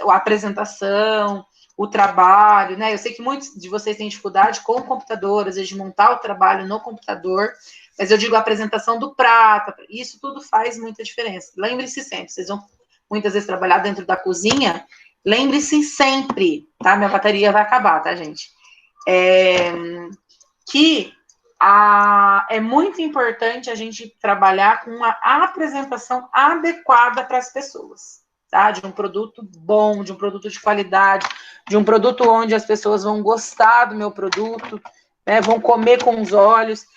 a apresentação, o trabalho, né, eu sei que muitos de vocês têm dificuldade com o computador, às vezes de montar o trabalho no computador, mas eu digo a apresentação do prato, isso tudo faz muita diferença. Lembre-se sempre, vocês vão muitas vezes trabalhar dentro da cozinha, lembre-se sempre, tá? Minha bateria vai acabar, tá, gente? Que é muito importante a gente trabalhar com uma apresentação adequada para as pessoas, tá? De um produto bom, de um produto de qualidade, de um produto onde as pessoas vão gostar do meu produto, né? Vão comer com os olhos.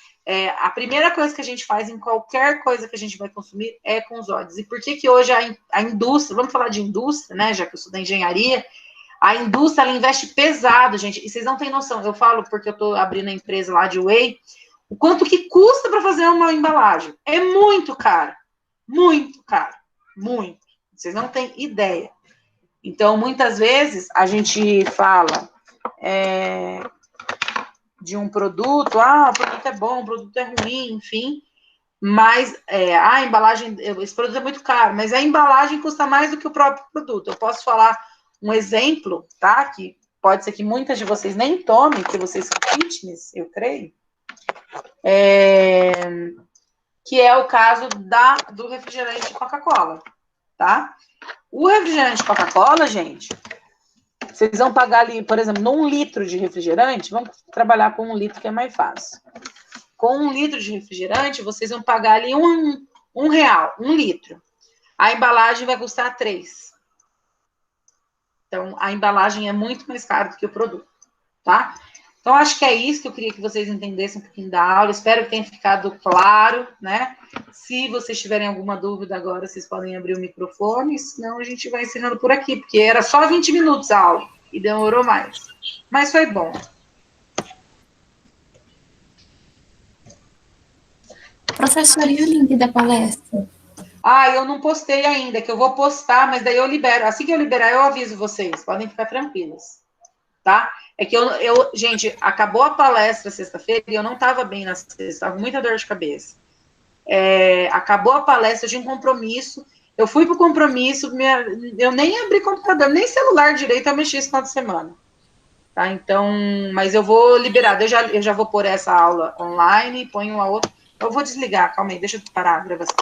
A primeira coisa que a gente faz em qualquer coisa que a gente vai consumir é com os olhos. E por que hoje a indústria, vamos falar de indústria, né? Já que eu sou da engenharia, a indústria, ela investe pesado, gente. E vocês não têm noção. Eu falo porque eu estou abrindo a empresa lá de whey, o quanto que custa para fazer uma embalagem. É muito caro. Muito caro. Muito. Vocês não têm ideia. Então, muitas vezes, a gente fala de um produto, o produto é bom, o produto é ruim, enfim, mas a embalagem, esse produto é muito caro, mas a embalagem custa mais do que o próprio produto. Eu posso falar um exemplo, tá, que pode ser que muitas de vocês nem tomem, que vocês são fitness, eu creio, que é o caso do refrigerante de Coca-Cola, tá? O refrigerante de Coca-Cola, gente, vocês vão pagar ali, por exemplo, num litro de refrigerante, vamos trabalhar com 1 litro que é mais fácil. Com 1 litro de refrigerante, vocês vão pagar ali R$1, 1 litro. A embalagem vai custar 3. Então, a embalagem é muito mais cara do que o produto, tá? Então, acho que é isso que eu queria que vocês entendessem um pouquinho da aula. Espero que tenha ficado claro, né? Se vocês tiverem alguma dúvida agora, vocês podem abrir o microfone, senão a gente vai encerrando por aqui, porque era só 20 minutos a aula e demorou mais. Mas foi bom. Professora, e o link da palestra? Eu não postei ainda, que eu vou postar, mas daí eu libero. Assim que eu liberar, eu aviso vocês. Podem ficar tranquilos, tá? É que gente, acabou a palestra sexta-feira e eu não estava bem na sexta, estava com muita dor de cabeça. Acabou a palestra, eu tinha um compromisso, eu fui pro compromisso, eu nem abri computador, nem celular direito eu mexi esse final de semana. Tá? Então, mas eu vou liberar, eu já vou pôr essa aula online e ponho uma outra. Eu vou desligar, calma aí, deixa eu parar a gravação.